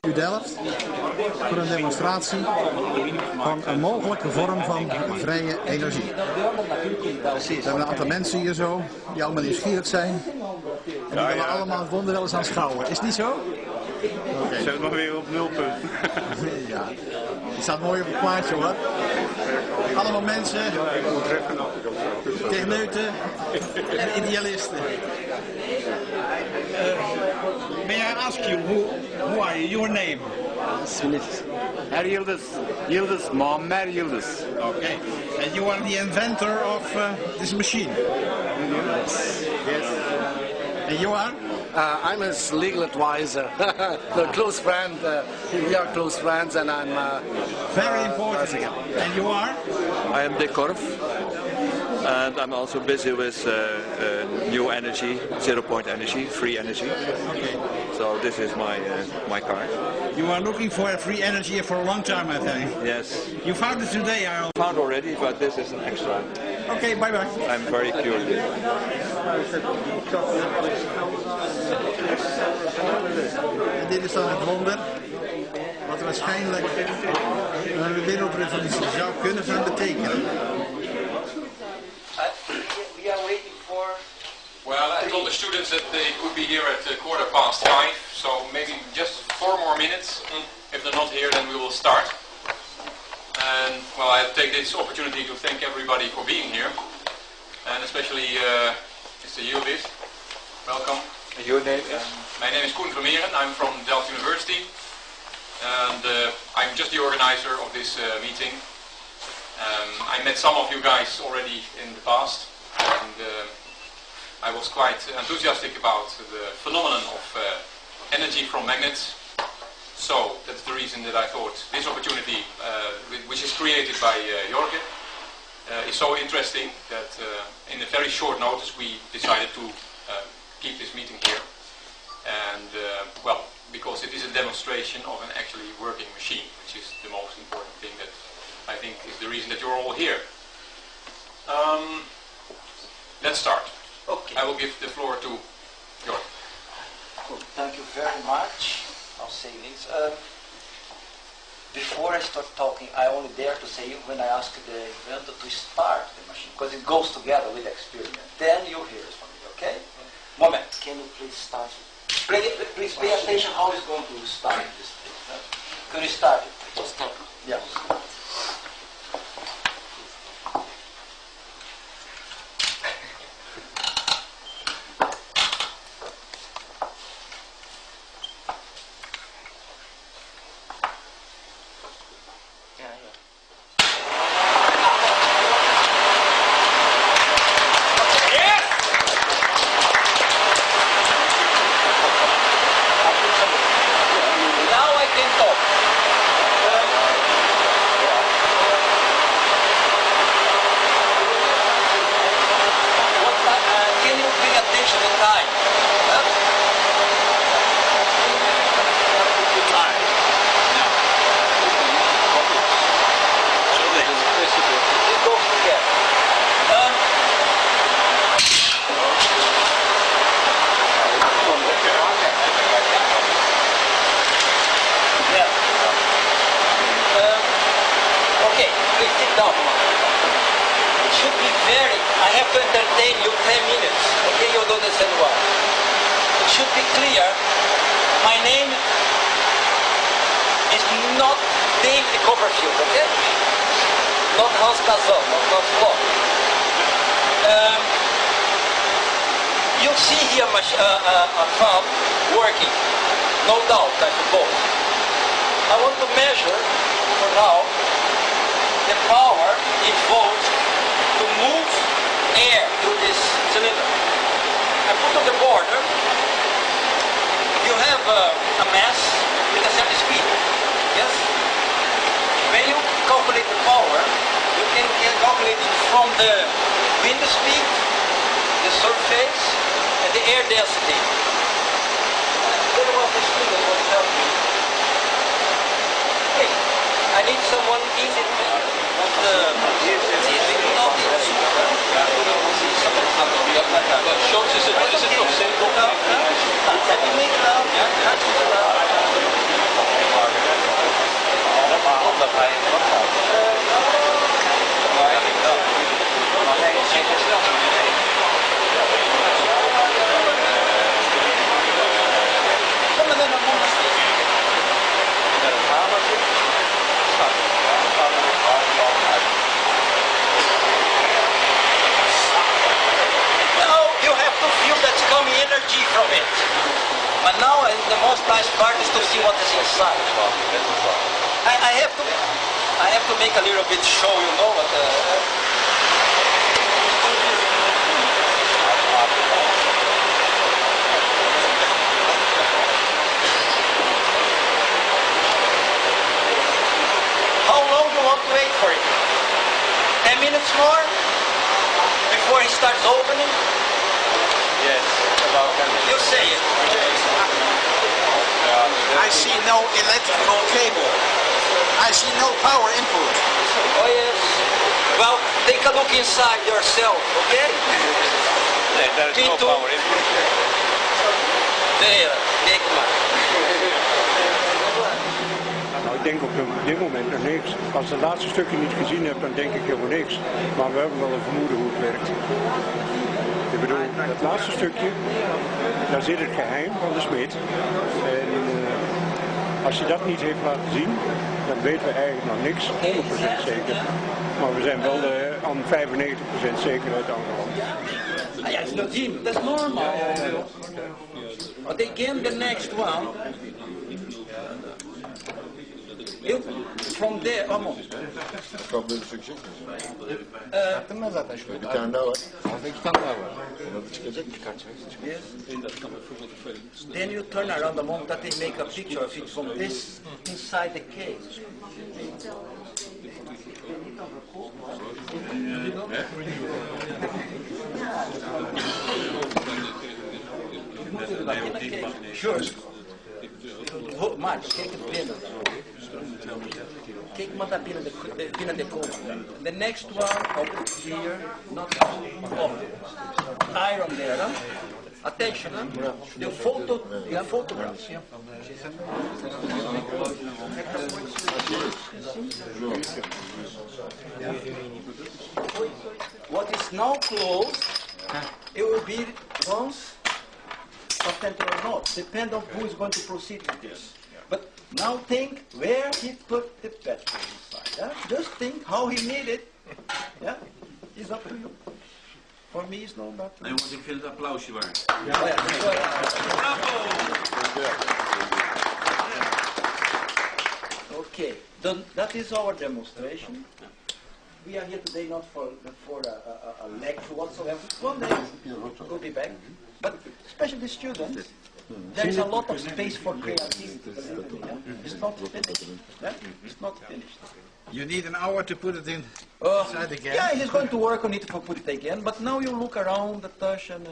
TU Delft voor een demonstratie van een mogelijke vorm van vrije energie. We hebben een aantal mensen hier zo die allemaal nieuwsgierig zijn en die willen allemaal het wonder wel eens aanschouwen. Is het niet zo? Okay. Zet maar weer op nulpunt. Ja, die staat mooi op het plaatje hoor. Allemaal mensen, techneuten en idealisten. May I ask you, who are you? Your name? Herr Yıldız. Yıldız, Muammer Yıldız. Okay. And you are the inventor of this machine? Yes. And you are? I'm his legal advisor, the close friend. We are close friends, and I'm very important. And you are? I am Dick Korf, and I'm also busy with new energy, 0-point energy, free energy. Okay. So this is my car. You are looking for free energy for a long time, I think. Yes. You found it today, I found already, but this is an extra. Okay, bye bye. I'm very curious. En dit is dan het wonder wat waarschijnlijk een wereldrevolutie zou kunnen gaan betekenen. Well, I told the students that they could be here at 5:15, so maybe just 4 more minutes. If they're not here, then we will start. And well, I take this opportunity to thank everybody for being here, and especially Mr. Yildiz. Welcome. Your name is? My name is Koen Vermeeren. I'm from Delft University, and I'm just the organizer of this meeting. I met some of you guys already in the past, and I was quite enthusiastic about the phenomenon of energy from magnets. So that's the reason that I thought this opportunity, which is created by Jorge, is so interesting that in a very short notice we decided to keep this meeting here. And well, because it is a demonstration of an actually working machine, which is the most important thing that I think is the reason that you're all here. Let's start. Okay. I will give the floor to Jorge. Cool. Thank you very much. I'll say this. Before I start talking, I only dare to say when I ask the inventor to start the machine, because it goes together with experiment. Then you hear it from me, okay? Moment, can you please start? Please pay attention how it's going to start this thing. Can you start it? Just start. Yeah. You'll see here a pump working, no doubt, I suppose. I want to measure, for now, the power involved to move air through this cylinder. I put on the border, you have a mass with a certain speed, yes? When you calculate the power, you can calculate it from the wind speed, the surface, and the air density. There was this thing that was helping me. Hey, I need someone easy to measure. Shots is het nog simpel? Heb je meegedaan? Ja, hartstikke gedaan. omdat hij het wat had. Maar hij is geen herstel. Kom maar naar de monster. Met een hamertje. Now you have to feel that's coming energy from it. But now the most nice part is to see what is inside. I have to make a little bit show, you know what. How long do you want to wait for it? 10 minutes more before he starts opening? Yes, about 10 minutes. You say it. I see no electrical cable. I see no power input. Oh yes. Well, take a look inside yourself, okay? There is no power input. There, kijk maar. Nou, ik denk op dit moment nog niks. Als je het laatste stukje niet gezien hebt, dan denk ik helemaal niks. Maar we hebben wel een vermoeden hoe het werkt. Ik bedoel, het laatste stukje, daar zit het geheim van de smid. En als je dat niet heeft laten zien, dan weten we eigenlijk nog niks 100% zeker. Maar we zijn wel aan 95% zekerheid aangeland. Ah ja, Jim, that's normal. But again, the next one. From there, almost. Bir tane daha var. Yes. Then you turn around the moment that they make a picture of it from this inside the case. Sure. Mark, kijk het binnen. Kijk maar daar binnen de koma. The next one up here, not up. Iron there, huh? Attention, huh? The photographs. What is now closed, it will be once authentic or not, depend on who is going to proceed with this. But now think where he put the battery inside. Yeah? Just think how he made it. Yeah? It's up to you. For me, it's no battery. Nee, jongens, ik vind het applausje waard. Okay, then that is our demonstration. We are here today not for a lecture whatsoever. One day we'll be back. But especially the students, there is a lot of space for creativity. It's not finished. Yeah? It's not finished. You need an hour to put it inside again. Yeah, he's going to work on it to put it again. But now you look around the touch and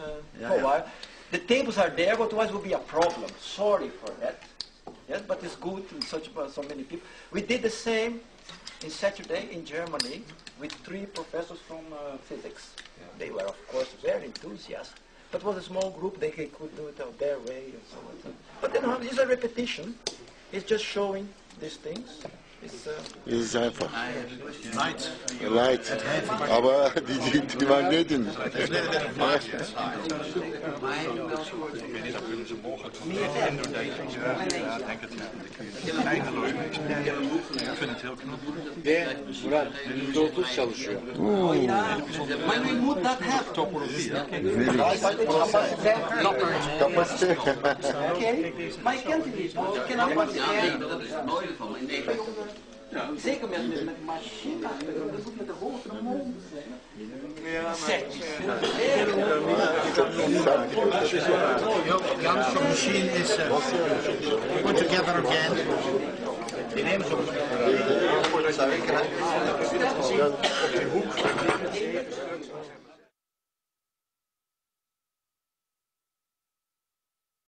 for a while. The tables are there, but otherwise will be a problem. Sorry for that. Yes, but it's good in so many people. We did the same in Saturday in Germany with 3 professors from physics. They were, of course, very enthusiastic. But it was a small group, they could do it their way and so on. But then it's a repetition. It's just showing these things. Es ist einfach. Light. Light. Aber die Magneten. Zeker met machine achter, dat moet met de hogere mond zijn. Jan's machine is put together again. Die nemen ze op.